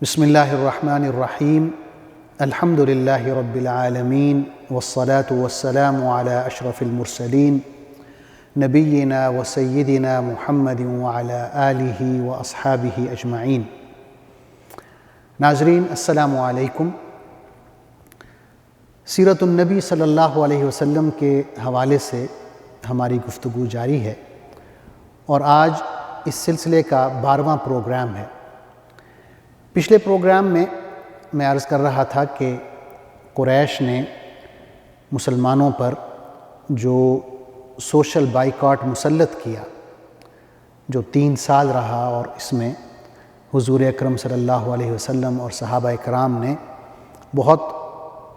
بسم اللہ الرحمن الرحیم الحمد للہ رب العالمین والصلاة والسلام علی اشرف المرسلین نبینا و سیدنا محمد وعلی آلہ و اصحابہ اجمعین۔ ناظرین السلام علیکم۔ سیرت النبی صلی اللہ علیہ وسلم کے حوالے سے ہماری گفتگو جاری ہے اور آج اس سلسلے کا 12واں پروگرام ہے۔ پچھلے پروگرام میں عرض کر رہا تھا کہ قریش نے مسلمانوں پر جو سوشل بائیکاٹ مسلط کیا، جو 3 سال رہا، اور اس میں حضور اکرم صلی اللہ علیہ وسلم اور صحابہ اکرام نے بہت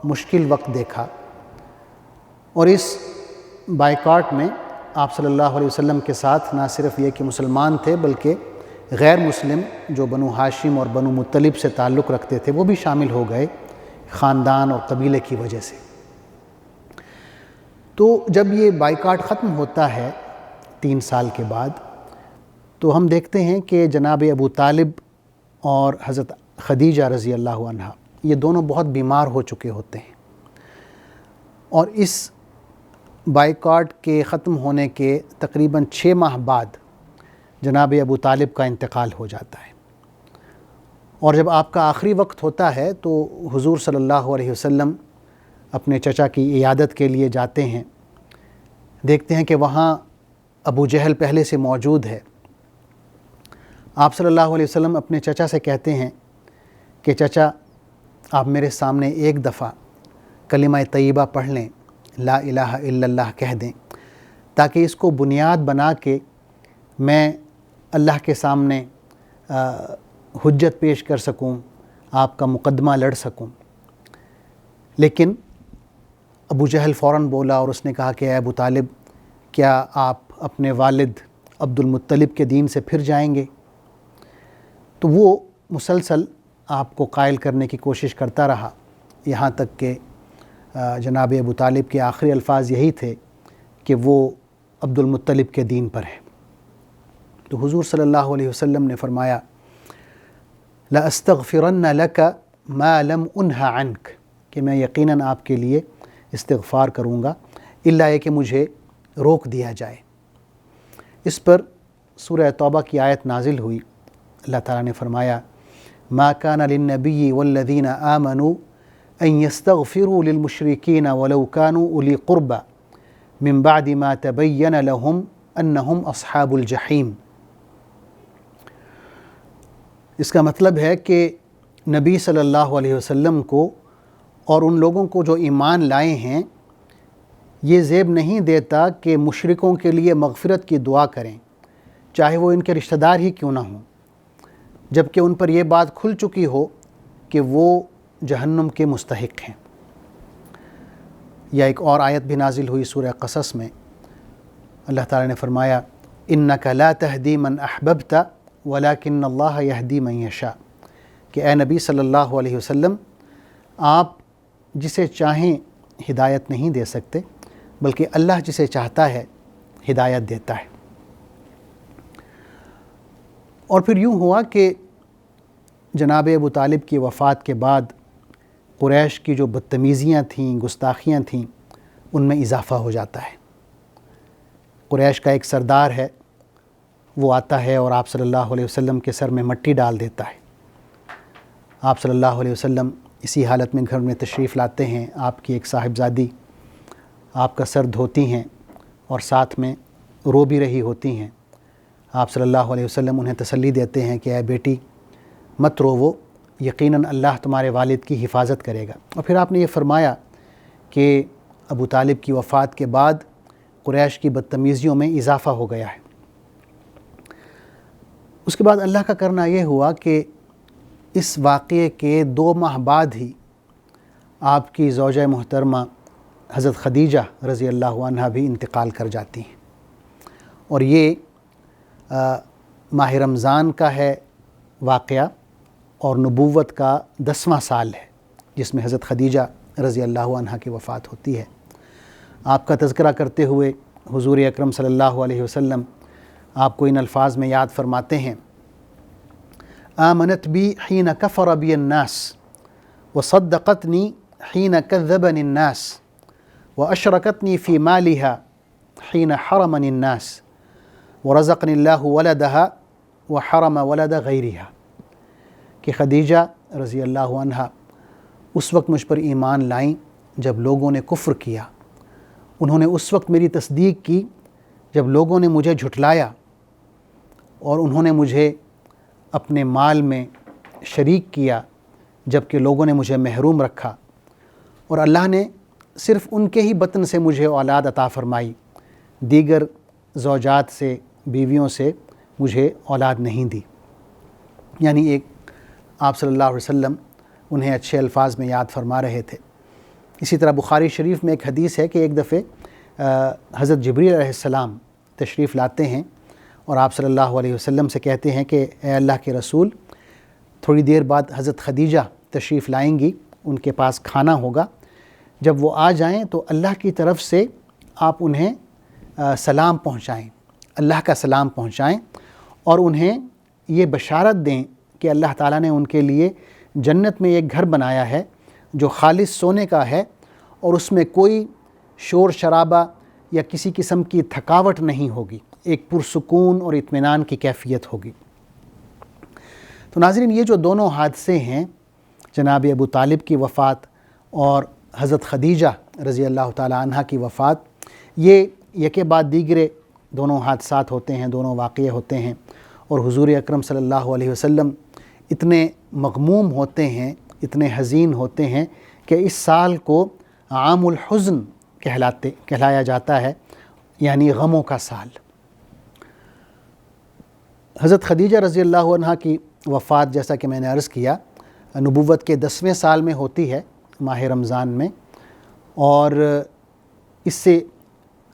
مشکل وقت دیکھا، اور اس بائیکاٹ میں آپ صلی اللہ علیہ وسلم کے ساتھ نہ صرف یہ کہ مسلمان تھے بلکہ غیر مسلم جو بنو ہاشم اور بنو مطلب سے تعلق رکھتے تھے وہ بھی شامل ہو گئے، خاندان اور قبیلے کی وجہ سے۔ تو جب یہ بائیکاٹ ختم ہوتا ہے 3 سال کے بعد، تو ہم دیکھتے ہیں کہ جناب ابو طالب اور حضرت خدیجہ رضی اللہ عنہا یہ دونوں بہت بیمار ہو چکے ہوتے ہیں، اور اس بائیکاٹ کے ختم ہونے کے تقریباً 6 ماہ بعد جناب ابو طالب کا انتقال ہو جاتا ہے، اور جب آپ کا آخری وقت ہوتا ہے تو حضور صلی اللہ علیہ وسلم اپنے چچا کی عیادت کے لیے جاتے ہیں۔ دیکھتے ہیں کہ وہاں ابو جہل پہلے سے موجود ہے۔ آپ صلی اللہ علیہ وسلم اپنے چچا سے کہتے ہیں کہ چچا، آپ میرے سامنے ایک دفعہ کلمہ طیبہ پڑھ لیں، لا الہ الا اللہ کہہ دیں، تاکہ اس کو بنیاد بنا کے میں اللہ کے سامنے حجت پیش کر سکوں، آپ کا مقدمہ لڑ سکوں۔ لیکن ابو جہل فوراً بولا اور اس نے کہا کہ اے ابو طالب، کیا آپ اپنے والد عبد المطلب کے دین سے پھر جائیں گے؟ تو وہ مسلسل آپ کو قائل کرنے کی کوشش کرتا رہا، یہاں تک کہ جناب ابو طالب کے آخری الفاظ یہی تھے کہ وہ عبد المطلب کے دین پر ہے۔ تو حضور صلی اللہ علیہ وسلم نے فرمایا لَأَسْتَغْفِرَنَّ لَكَ مَا لَمْ أُنْهَ عَنْكَ، کہ میں یقیناً آپ کے لیے استغفار کروں گا الا یہ کہ مجھے روک دیا جائے۔ اس پر سورہ توبہ کی آیت نازل ہوئی۔ اللہ تعالیٰ نے فرمایا مَا كَانَ لِلنَّبِيِّ وَالَّذِينَ آمَنُوا أَن يَسْتَغْفِرُوا لِلْمُشْرِكِينَ وَلَوْ كَانُوا أُولِي قُرْبَى مِن بَعْدِ مَا تَبَيَّنَ لَهُمْ أَنَّهُمْ أَصْحَابُ الْجَحِيمِ۔ اس کا مطلب ہے کہ نبی صلی اللہ علیہ وسلم کو اور ان لوگوں کو جو ایمان لائے ہیں یہ زیب نہیں دیتا کہ مشرکوں کے لیے مغفرت کی دعا کریں، چاہے وہ ان کے رشتہ دار ہی کیوں نہ ہوں، جبکہ ان پر یہ بات کھل چکی ہو کہ وہ جہنم کے مستحق ہیں۔ یا ایک اور آیت بھی نازل ہوئی سورہ قصص میں، اللہ تعالیٰ نے فرمایا اِنَّكَ لَا تَهْدِي مَنْ أَحْبَبْتَ وَلَكِنَّ اللَّهَ يَهْدِي مَن يَشَاءُ، کہ اے نبی صلی اللہ علیہ وسلم، آپ جسے چاہیں ہدایت نہیں دے سکتے بلکہ اللہ جسے چاہتا ہے ہدایت دیتا ہے۔ اور پھر یوں ہوا کہ جناب ابو طالب کی وفات کے بعد قریش کی جو بدتمیزیاں تھیں، گستاخیاں تھیں، ان میں اضافہ ہو جاتا ہے۔ قریش کا ایک سردار ہے، وہ آتا ہے اور آپ صلی اللہ علیہ وسلم کے سر میں مٹی ڈال دیتا ہے۔ آپ صلی اللہ علیہ وسلم اسی حالت میں گھر میں تشریف لاتے ہیں، آپ کی ایک صاحبزادی آپ کا سر دھوتی ہیں اور ساتھ میں رو بھی رہی ہوتی ہیں۔ آپ صلی اللہ علیہ وسلم انہیں تسلی دیتے ہیں کہ اے بیٹی مت روو، یقیناً اللہ تمہارے والد کی حفاظت کرے گا۔ اور پھر آپ نے یہ فرمایا کہ ابو طالب کی وفات کے بعد قریش کی بدتمیزیوں میں اضافہ ہو گیا ہے۔ اس کے بعد اللہ کا کرنا یہ ہوا کہ اس واقعے کے 2 ماہ بعد ہی آپ کی زوجہ محترمہ حضرت خدیجہ رضی اللہ عنہا بھی انتقال کر جاتی ہیں، اور یہ ماہ رمضان کا ہے واقعہ، اور نبوت کا 10واں سال ہے جس میں حضرت خدیجہ رضی اللہ عنہا کی وفات ہوتی ہے۔ آپ کا تذکرہ کرتے ہوئے حضور اکرم صلی اللہ علیہ وسلم آپ کو ان الفاظ میں یاد فرماتے ہیں آمنت بی حین کفر بی الناس وصدقتنی حین کذبنی الناس واشرکتنی فی مالها حین حرمنی الناس ورزقنی اللہ ولدها وحرم ولد غیرها، کہ خدیجہ رضی اللہ عنہ اس وقت مجھ پر ایمان لائیں جب لوگوں نے کفر کیا، انہوں نے اس وقت میری تصدیق کی جب لوگوں نے مجھے جھٹلایا اور انہوں نے مجھے اپنے مال میں شریک کیا جب کہ لوگوں نے مجھے محروم رکھا، اور اللہ نے صرف ان کے ہی بطن سے مجھے اولاد عطا فرمائی، دیگر زوجات سے، بیویوں سے مجھے اولاد نہیں دی۔ یعنی ایک آپ صلی اللہ علیہ وسلم انہیں اچھے الفاظ میں یاد فرما رہے تھے۔ اسی طرح بخاری شریف میں ایک حدیث ہے کہ ایک دفعہ حضرت جبریل علیہ السلام تشریف لاتے ہیں اور آپ صلی اللہ علیہ وسلم سے کہتے ہیں کہ اے اللہ کے رسول، تھوڑی دیر بعد حضرت خدیجہ تشریف لائیں گی، ان کے پاس کھانا ہوگا، جب وہ آ جائیں تو اللہ کی طرف سے آپ انہیں سلام پہنچائیں، اللہ کا سلام پہنچائیں، اور انہیں یہ بشارت دیں کہ اللہ تعالیٰ نے ان کے لیے جنت میں ایک گھر بنایا ہے جو خالص سونے کا ہے، اور اس میں کوئی شور شرابہ یا کسی قسم کی تھکاوٹ نہیں ہوگی، ایک پرسکون اور اطمینان کی کیفیت ہوگی۔ تو ناظرین، یہ جو دونوں حادثے ہیں، جناب ابو طالب کی وفات اور حضرت خدیجہ رضی اللہ تعالیٰ عنہ کی وفات، یہ یکے بعد دیگرے دونوں حادثات ہوتے ہیں، دونوں واقعے ہوتے ہیں، اور حضور اکرم صلی اللہ علیہ وسلم اتنے مغموم ہوتے ہیں، اتنے حزین ہوتے ہیں کہ اس سال کو عام الحزن کہلایا جاتا ہے، یعنی غموں کا سال۔ حضرت خدیجہ رضی اللہ عنہ کی وفات، جیسا کہ میں نے عرض کیا، نبوت کے 10ویں سال میں ہوتی ہے، ماہ رمضان میں، اور اس سے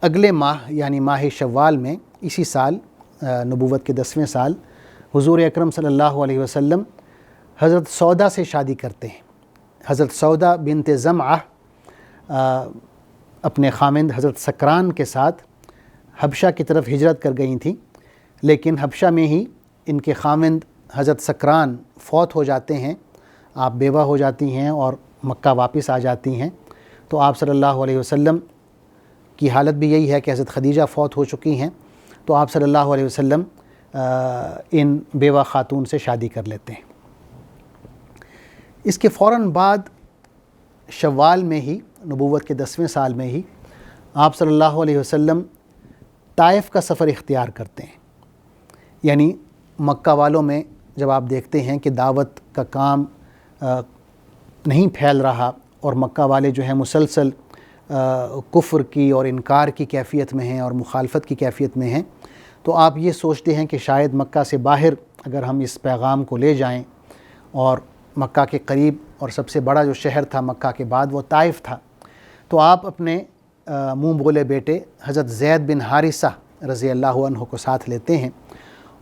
اگلے ماہ یعنی ماہ شوال میں اسی سال نبوت کے 10ویں سال حضور اکرم صلی اللہ علیہ وسلم حضرت سودا سے شادی کرتے ہیں۔ حضرت سودا بنت زمعہ اپنے خامند حضرت سکران کے ساتھ حبشہ کی طرف ہجرت کر گئی تھیں، لیکن حبشہ میں ہی ان کے خامند حضرت سکران فوت ہو جاتے ہیں، آپ بیوہ ہو جاتی ہیں اور مکہ واپس آ جاتی ہیں۔ تو آپ صلی اللہ علیہ وسلم کی حالت بھی یہی ہے کہ حضرت خدیجہ فوت ہو چکی ہیں، تو آپ صلی اللہ علیہ وسلم ان بیوہ خاتون سے شادی کر لیتے ہیں۔ اس کے فوراً بعد شوال میں ہی، نبوت کے 10ویں سال میں ہی، آپ صلی اللہ علیہ وسلم طائف کا سفر اختیار کرتے ہیں۔ یعنی مکہ والوں میں جب آپ دیکھتے ہیں کہ دعوت کا کام نہیں پھیل رہا اور مکہ والے جو ہیں مسلسل کفر کی اور انکار کی کیفیت میں ہیں اور مخالفت کی کیفیت میں ہیں، تو آپ یہ سوچتے ہیں کہ شاید مکہ سے باہر اگر ہم اس پیغام کو لے جائیں، اور مکہ کے قریب اور سب سے بڑا جو شہر تھا مکہ کے بعد وہ طائف تھا، تو آپ اپنے منہ بولے بیٹے حضرت زید بن حارثہ رضی اللہ عنہ کو ساتھ لیتے ہیں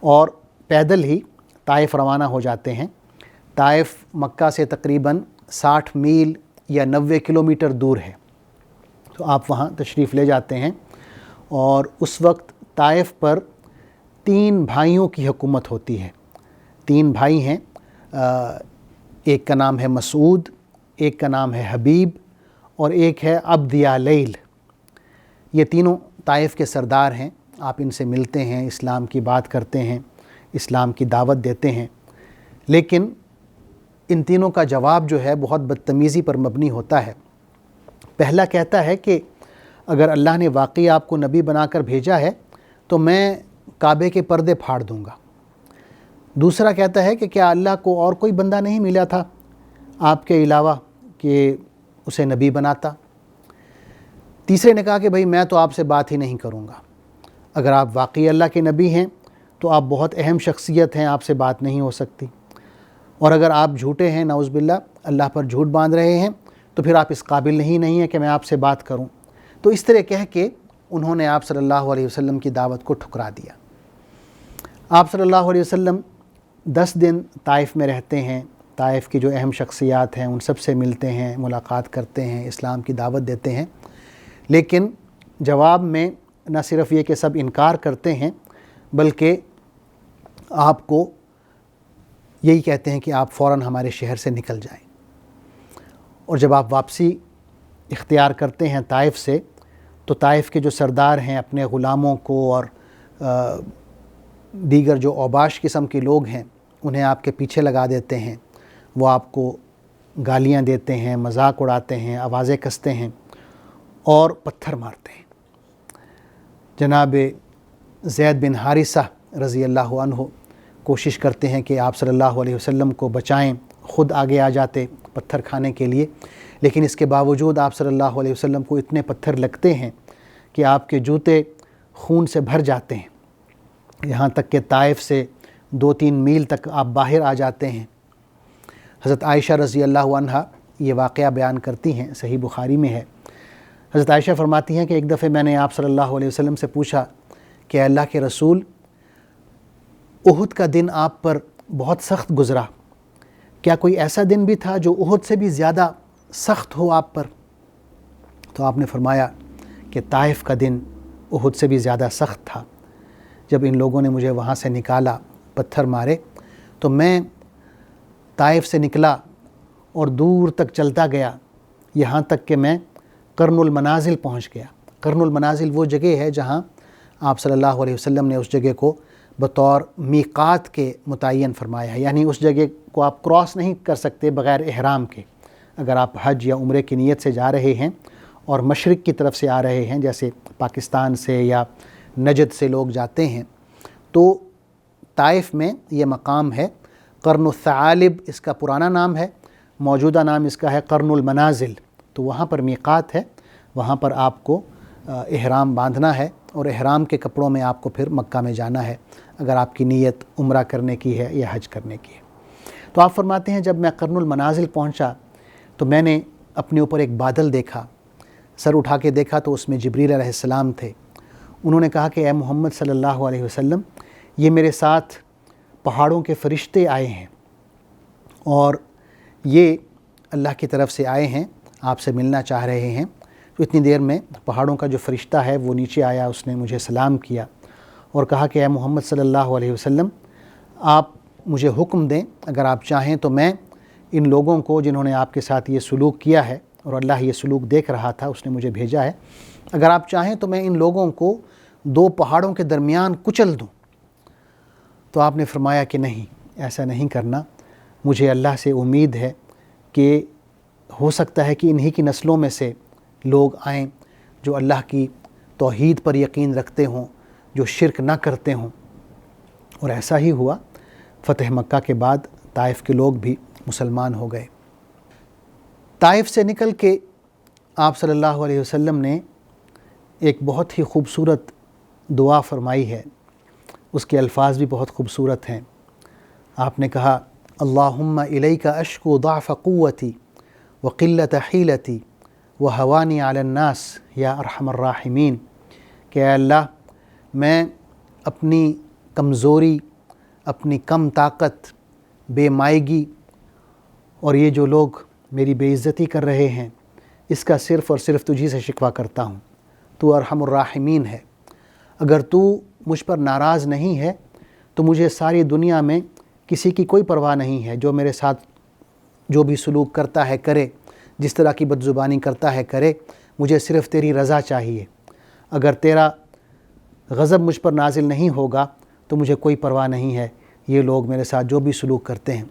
اور پیدل ہی طائف روانہ ہو جاتے ہیں۔ طائف مکہ سے تقریباً 60 میل یا 90 کلومیٹر دور ہے، تو آپ وہاں تشریف لے جاتے ہیں، اور اس وقت طائف پر 3 بھائیوں کی حکومت ہوتی ہے۔ 3 بھائی ہیں، ایک کا نام ہے مسعود، ایک کا نام ہے حبیب، اور ایک ہے عبد یا لیل۔ یہ تینوں طائف کے سردار ہیں۔ آپ ان سے ملتے ہیں، اسلام کی بات کرتے ہیں، اسلام کی دعوت دیتے ہیں، لیکن ان تینوں کا جواب جو ہے بہت بدتمیزی پر مبنی ہوتا ہے۔ پہلا کہتا ہے کہ اگر اللہ نے واقعی آپ کو نبی بنا کر بھیجا ہے تو میں کعبے کے پردے پھاڑ دوں گا۔ دوسرا کہتا ہے کہ کیا اللہ کو اور کوئی بندہ نہیں ملا تھا آپ کے علاوہ کہ اسے نبی بناتا؟ تیسرے نے کہا کہ بھئی میں تو آپ سے بات ہی نہیں کروں گا، اگر آپ واقعی اللہ کے نبی ہیں تو آپ بہت اہم شخصیت ہیں، آپ سے بات نہیں ہو سکتی، اور اگر آپ جھوٹے ہیں، نعوذ باللہ اللہ پر جھوٹ باندھ رہے ہیں، تو پھر آپ اس قابل نہیں ہیں کہ میں آپ سے بات کروں۔ تو اس طرح کہہ کے انہوں نے آپ صلی اللہ علیہ وسلم کی دعوت کو ٹھکرا دیا۔ آپ صلی اللہ علیہ وسلم 10 دن طائف میں رہتے ہیں، طائف کی جو اہم شخصیات ہیں ان سب سے ملتے ہیں، ملاقات کرتے ہیں، اسلام کی دعوت دیتے ہیں، لیکن جواب میں نہ صرف یہ کہ سب انکار کرتے ہیں، بلکہ آپ کو یہی کہتے ہیں کہ آپ فوراً ہمارے شہر سے نکل جائیں۔ اور جب آپ واپسی اختیار کرتے ہیں طائف سے، تو طائف کے جو سردار ہیں اپنے غلاموں کو اور دیگر جو اوباش قسم کے لوگ ہیں انہیں آپ کے پیچھے لگا دیتے ہیں، وہ آپ کو گالیاں دیتے ہیں، مذاق اڑاتے ہیں، آوازیں کستے ہیں اور پتھر مارتے ہیں۔ جناب زید بن حارثہ رضی اللہ عنہ کوشش کرتے ہیں کہ آپ صلی اللہ علیہ وسلم کو بچائیں، خود آگے آ جاتے پتھر کھانے کے لیے، لیکن اس کے باوجود آپ صلی اللہ علیہ وسلم کو اتنے پتھر لگتے ہیں کہ آپ کے جوتے خون سے بھر جاتے ہیں، یہاں تک کہ طائف سے 2-3 میل تک آپ باہر آ جاتے ہیں۔ حضرت عائشہ رضی اللہ عنہا یہ واقعہ بیان کرتی ہیں، صحیح بخاری میں ہے۔ حضرت عائشہ فرماتی ہیں کہ ایک دفعہ میں نے آپ صلی اللہ علیہ وسلم سے پوچھا کہ اللہ کے رسول، احد کا دن آپ پر بہت سخت گزرا، کیا کوئی ایسا دن بھی تھا جو احد سے بھی زیادہ سخت ہو آپ پر؟ تو آپ نے فرمایا کہ طائف کا دن احد سے بھی زیادہ سخت تھا۔ جب ان لوگوں نے مجھے وہاں سے نکالا، پتھر مارے، تو میں طائف سے نکلا اور دور تک چلتا گیا، یہاں تک کہ میں قرن المنازل پہنچ گیا۔ قرن المنازل وہ جگہ ہے جہاں آپ صلی اللہ علیہ وسلم نے اس جگہ کو بطور میقات کے متعین فرمایا ہے، یعنی اس جگہ کو آپ کراس نہیں کر سکتے بغیر احرام کے۔ اگر آپ حج یا عمرے کی نیت سے جا رہے ہیں اور مشرق کی طرف سے آ رہے ہیں، جیسے پاکستان سے یا نجد سے لوگ جاتے ہیں، تو طائف میں یہ مقام ہے۔ قرن الثعالب اس کا پرانا نام ہے، موجودہ نام اس کا ہے قرن المنازل، تو وہاں پر میقات ہے، وہاں پر آپ کو احرام باندھنا ہے اور احرام کے کپڑوں میں آپ کو پھر مکہ میں جانا ہے اگر آپ کی نیت عمرہ کرنے کی ہے یا حج کرنے کی ہے۔ تو آپ فرماتے ہیں جب میں قرن المنازل پہنچا تو میں نے اپنے اوپر ایک بادل دیکھا، سر اٹھا کے دیکھا تو اس میں جبریل علیہ السلام تھے۔ انہوں نے کہا کہ اے محمد صلی اللہ علیہ وسلم، یہ میرے ساتھ پہاڑوں کے فرشتے آئے ہیں اور یہ اللہ کی طرف سے آئے ہیں، آپ سے ملنا چاہ رہے ہیں۔ تو اتنی دیر میں پہاڑوں کا جو فرشتہ ہے وہ نیچے آیا، اس نے مجھے سلام کیا اور کہا کہ اے محمد صلی اللہ علیہ وسلم، آپ مجھے حکم دیں، اگر آپ چاہیں تو میں ان لوگوں کو جنہوں نے آپ کے ساتھ یہ سلوک کیا ہے، اور اللہ یہ سلوک دیکھ رہا تھا، اس نے مجھے بھیجا ہے، اگر آپ چاہیں تو میں ان لوگوں کو 2 پہاڑوں کے درمیان کچل دوں۔ تو آپ نے فرمایا کہ نہیں، ایسا نہیں کرنا، مجھے اللہ سے امید ہے کہ ہو سکتا ہے کہ انہی کی نسلوں میں سے لوگ آئیں جو اللہ کی توحید پر یقین رکھتے ہوں، جو شرک نہ کرتے ہوں۔ اور ایسا ہی ہوا، فتح مکہ کے بعد طائف کے لوگ بھی مسلمان ہو گئے۔ طائف سے نکل کے آپ صلی اللہ علیہ وسلم نے ایک بہت ہی خوبصورت دعا فرمائی ہے، اس کے الفاظ بھی بہت خوبصورت ہیں۔ آپ نے کہا اللہم الیک اشکو ضعف قوتی وقلت حیلتی وہوانی علی الناس یا ارحم الراحمین، کہ اے اللہ، میں اپنی کمزوری، اپنی کم طاقت، بے مائگی اور یہ جو لوگ میری بے عزتی کر رہے ہیں، اس کا صرف اور صرف تجھی سے شکوہ کرتا ہوں۔ تو ارحم الراحمین ہے، اگر تو مجھ پر ناراض نہیں ہے تو مجھے ساری دنیا میں کسی کی کوئی پرواہ نہیں ہے، جو میرے ساتھ جو بھی سلوک کرتا ہے کرے، جس طرح کی بدزبانی کرتا ہے کرے، مجھے صرف تیری رضا چاہیے۔ اگر تیرا غضب مجھ پر نازل نہیں ہوگا تو مجھے کوئی پرواہ نہیں ہے، یہ لوگ میرے ساتھ جو بھی سلوک کرتے ہیں۔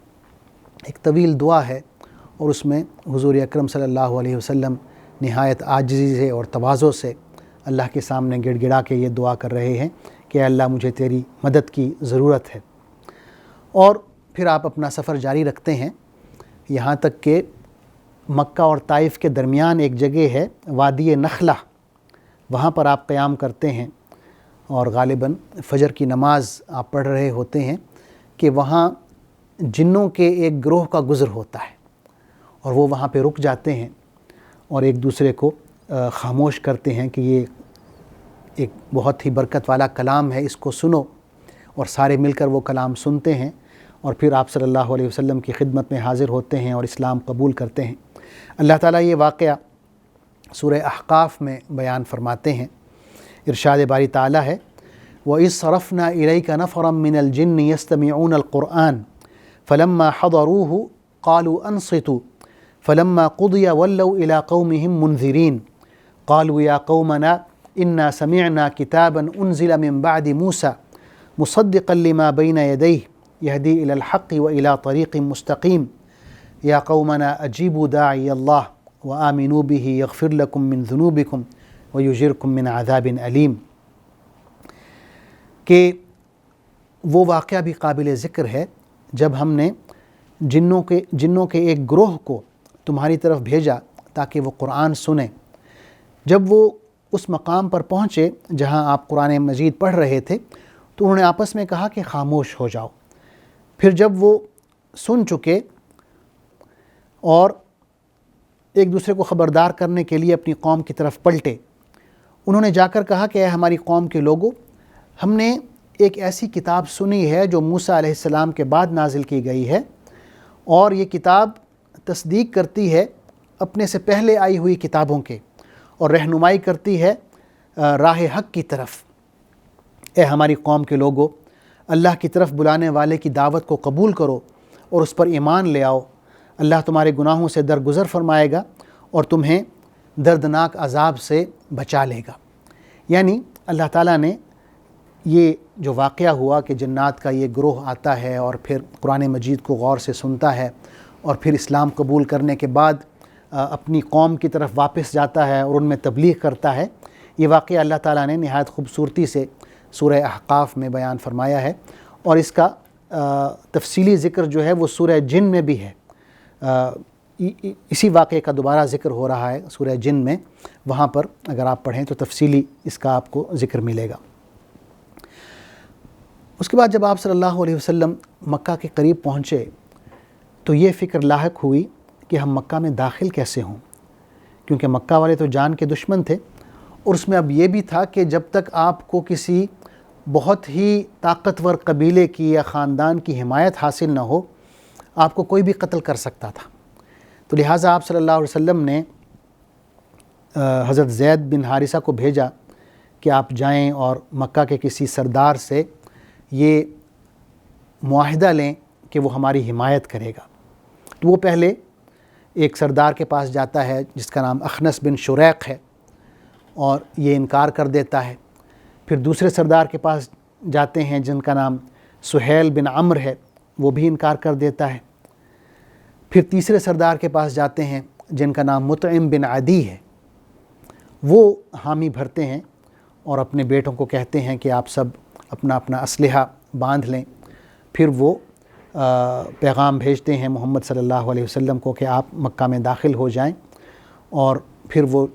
ایک طویل دعا ہے اور اس میں حضور اکرم صلی اللہ علیہ وسلم نہایت عاجزی سے اور تواضع سے اللہ کے سامنے گڑ گڑا کے یہ دعا کر رہے ہیں کہ اے اللہ، مجھے تیری مدد کی ضرورت ہے۔ اور پھر آپ اپنا سفر جاری رکھتے ہیں، یہاں تک کہ مکہ اور طائف کے درمیان ایک جگہ ہے وادی نخلہ، وہاں پر آپ قیام کرتے ہیں اور غالباً فجر کی نماز آپ پڑھ رہے ہوتے ہیں کہ وہاں جنوں کے ایک گروہ کا گزر ہوتا ہے اور وہ وہاں پہ رک جاتے ہیں اور ایک دوسرے کو خاموش کرتے ہیں کہ یہ ایک بہت ہی برکت والا کلام ہے، اس کو سنو، اور سارے مل کر وہ کلام سنتے ہیں اور پھر آپ صلی اللہ علیہ وسلم کی خدمت میں حاضر ہوتے ہیں اور اسلام قبول کرتے ہیں۔ اللہ تعالیٰ یہ واقعہ سورہ احقاف میں بیان فرماتے ہیں، ارشاد باری تعالیٰ ہے وَإِذْ صَرَفْنَا إِلَيْكَ نَفَرًا مِّنَ الْجِنِّ يَسْتَمِعُونَ الْقُرْآنَ فلما حضروه قالوا انصتوا فلما قضي ولوا الى قومهم منذرين قالوا يا قومنا انا سمعنا كتابا انزل من بعد موسى مصدقا لما بين يديه يهدي الى الحق والى طريق مستقيم يا قومنا اجيبوا داعي الله وآمنوا به يغفر لكم من ذنوبكم ويجركم من عذاب علیم. کہ وہ واقعہ بھی قابل ذکر ہے جب ہم نے جنوں کے ایک گروہ کو تمہاری طرف بھیجا تاکہ وہ قرآن سنیں. جب وہ اس مقام پر پہنچے جہاں آپ قرآن مجید پڑھ رہے تھے تو انہوں نے آپس میں کہا کہ خاموش ہو جاؤ. پھر جب وہ سن چکے اور ایک دوسرے کو خبردار کرنے کے لیے اپنی قوم کی طرف پلٹے, انہوں نے جا کر کہا کہ اے ہماری قوم کے لوگوں, ہم نے ایک ایسی کتاب سنی ہے جو موسیٰ علیہ السلام کے بعد نازل کی گئی ہے, اور یہ کتاب تصدیق کرتی ہے اپنے سے پہلے آئی ہوئی کتابوں کے اور رہنمائی کرتی ہے راہ حق کی طرف. اے ہماری قوم کے لوگوں, اللہ کی طرف بلانے والے کی دعوت کو قبول کرو اور اس پر ایمان لے آؤ. اللہ تمہارے گناہوں سے درگزر فرمائے گا اور تمہیں دردناک عذاب سے بچا لے گا. یعنی اللہ تعالیٰ نے یہ جو واقعہ ہوا کہ جنات کا یہ گروہ آتا ہے اور پھر قرآن مجید کو غور سے سنتا ہے اور پھر اسلام قبول کرنے کے بعد اپنی قوم کی طرف واپس جاتا ہے اور ان میں تبلیغ کرتا ہے, یہ واقعہ اللہ تعالیٰ نے نہایت خوبصورتی سے سورہ احقاف میں بیان فرمایا ہے. اور اس کا تفصیلی ذکر جو ہے وہ سورہ جن میں بھی ہے. اسی واقعے کا دوبارہ ذکر ہو رہا ہے سورہ جن میں, وہاں پر اگر آپ پڑھیں تو تفصیلی اس کا آپ کو ذکر ملے گا. اس کے بعد جب آپ صلی اللہ علیہ وسلم مکہ کے قریب پہنچے تو یہ فکر لاحق ہوئی کہ ہم مکہ میں داخل کیسے ہوں, کیونکہ مکہ والے تو جان کے دشمن تھے, اور اس میں اب یہ بھی تھا کہ جب تک آپ کو کسی بہت ہی طاقتور قبیلے کی یا خاندان کی حمایت حاصل نہ ہو, آپ کو کوئی بھی قتل کر سکتا تھا. تو لہٰذا آپ صلی اللہ علیہ وسلم نے حضرت زید بن حارثہ کو بھیجا کہ آپ جائیں اور مکہ کے کسی سردار سے یہ معاہدہ لیں کہ وہ ہماری حمایت کرے گا. تو وہ پہلے ایک سردار کے پاس جاتا ہے جس کا نام اخنس بن شریق ہے, اور یہ انکار کر دیتا ہے. پھر دوسرے سردار کے پاس جاتے ہیں جن کا نام سہیل بن عمرو ہے, وہ بھی انکار کر دیتا ہے. پھر تیسرے سردار کے پاس جاتے ہیں جن کا نام مطعم بن عدی ہے, وہ حامی بھرتے ہیں اور اپنے بیٹوں کو کہتے ہیں کہ آپ سب اپنا اپنا اسلحہ باندھ لیں. پھر وہ پیغام بھیجتے ہیں محمد صلی اللہ علیہ وسلم کو کہ آپ مکہ میں داخل ہو جائیں, اور پھر وہ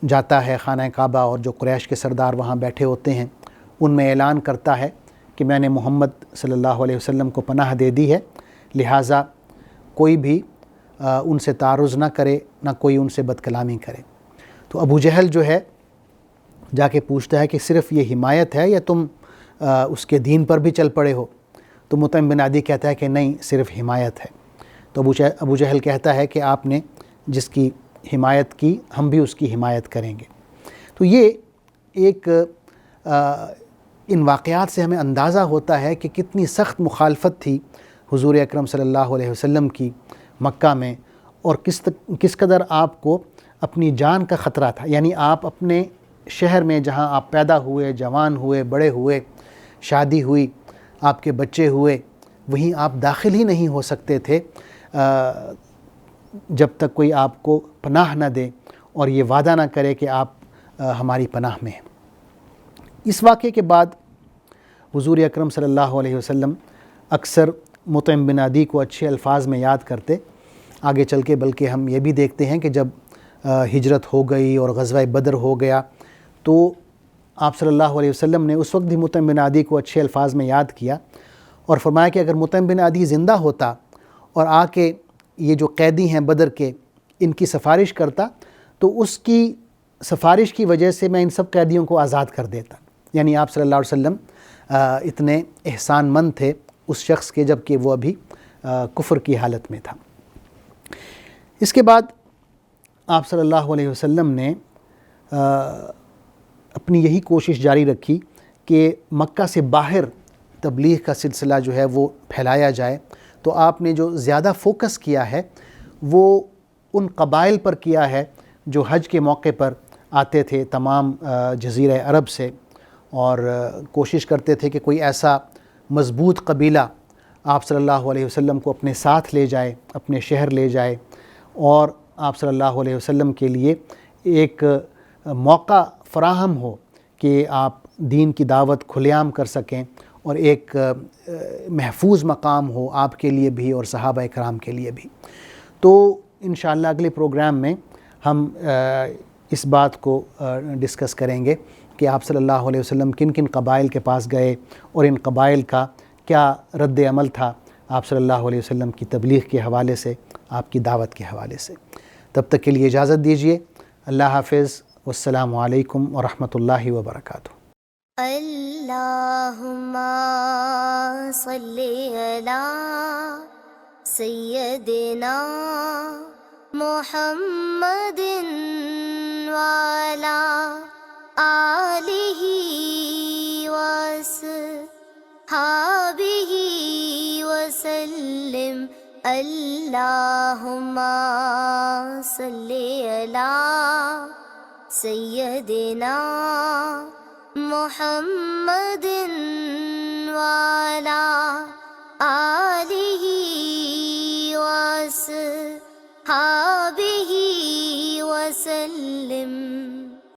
جاتا ہے خانہ کعبہ, اور جو قریش کے سردار وہاں بیٹھے ہوتے ہیں ان میں اعلان کرتا ہے کہ میں نے محمد صلی اللہ علیہ وسلم کو پناہ دے دی ہے, لہٰذا کوئی بھی ان سے تعرض نہ کرے, نہ کوئی ان سے بد کلامی کرے. تو ابو جہل جو ہے جا کے پوچھتا ہے کہ صرف یہ حمایت ہے یا تم اس کے دین پر بھی چل پڑے ہو؟ تو مطعم بن عدی کہتا ہے کہ نہیں, صرف حمایت ہے. تو ابو جہل کہتا ہے کہ آپ نے جس کی حمایت کی ہم بھی اس کی حمایت کریں گے. تو یہ ایک ان واقعات سے ہمیں اندازہ ہوتا ہے کہ کتنی سخت مخالفت تھی حضور اکرم صلی اللہ علیہ وسلم کی مکہ میں, اور کس قدر آپ کو اپنی جان کا خطرہ تھا. یعنی آپ اپنے شہر میں جہاں آپ پیدا ہوئے, جوان ہوئے, بڑے ہوئے, شادی ہوئی, آپ کے بچے ہوئے, وہیں آپ داخل ہی نہیں ہو سکتے تھے جب تک کوئی آپ کو پناہ نہ دے اور یہ وعدہ نہ کرے کہ آپ ہماری پناہ میں ہیں. اس واقعے کے بعد حضور اکرم صلی اللہ علیہ وسلم اکثر مطعم بن عدی کو اچھے الفاظ میں یاد کرتے. آگے چل کے بلکہ ہم یہ بھی دیکھتے ہیں کہ جب ہجرت ہو گئی اور غزوہ بدر ہو گیا تو آپ صلی اللہ علیہ وسلم نے اس وقت بھی مطعم بن عدی کو اچھے الفاظ میں یاد کیا اور فرمایا کہ اگر مطعم بن عدی زندہ ہوتا اور آ کے یہ جو قیدی ہیں بدر کے ان کی سفارش کرتا تو اس کی سفارش کی وجہ سے میں ان سب قیدیوں کو آزاد کر دیتا. یعنی آپ صلی اللہ علیہ وسلم اتنے احسان مند تھے اس شخص کے جب کہ وہ ابھی کفر کی حالت میں تھا. اس کے بعد آپ صلی اللہ علیہ وسلم نے اپنی یہی کوشش جاری رکھی کہ مکہ سے باہر تبلیغ کا سلسلہ جو ہے وہ پھیلایا جائے تو آپ نے جو زیادہ فوکس کیا ہے وہ ان قبائل پر کیا ہے جو حج کے موقع پر آتے تھے تمام جزیرہ عرب سے، اور کوشش کرتے تھے کہ کوئی ایسا مضبوط قبیلہ آپ صلی اللہ علیہ وسلم کو اپنے ساتھ لے جائے، اپنے شہر لے جائے، اور آپ صلی اللہ علیہ وسلم کے لیے ایک موقع فراہم ہو کہ آپ دین کی دعوت کھلے عام کر سکیں، اور ایک محفوظ مقام ہو آپ کے لیے بھی اور صحابہ کرام کے لیے بھی۔ تو انشاءاللہ اگلے پروگرام میں ہم اس بات کو ڈسکس کریں گے کہ آپ صلی اللہ علیہ وسلم کن کن قبائل کے پاس گئے اور ان قبائل کا کیا رد عمل تھا آپ صلی اللہ علیہ وسلم کی تبلیغ کے حوالے سے، آپ کی دعوت کے حوالے سے۔ تب تک کے لیے اجازت دیجیے، اللہ حافظ، والسلام علیکم ورحمۃ اللہ وبرکاتہ۔ اللہم صلی علی سیدنا محمد وعلی آلہ وصحبہ وسلم۔ اللہم صلی علی سیدنا محمد وعلی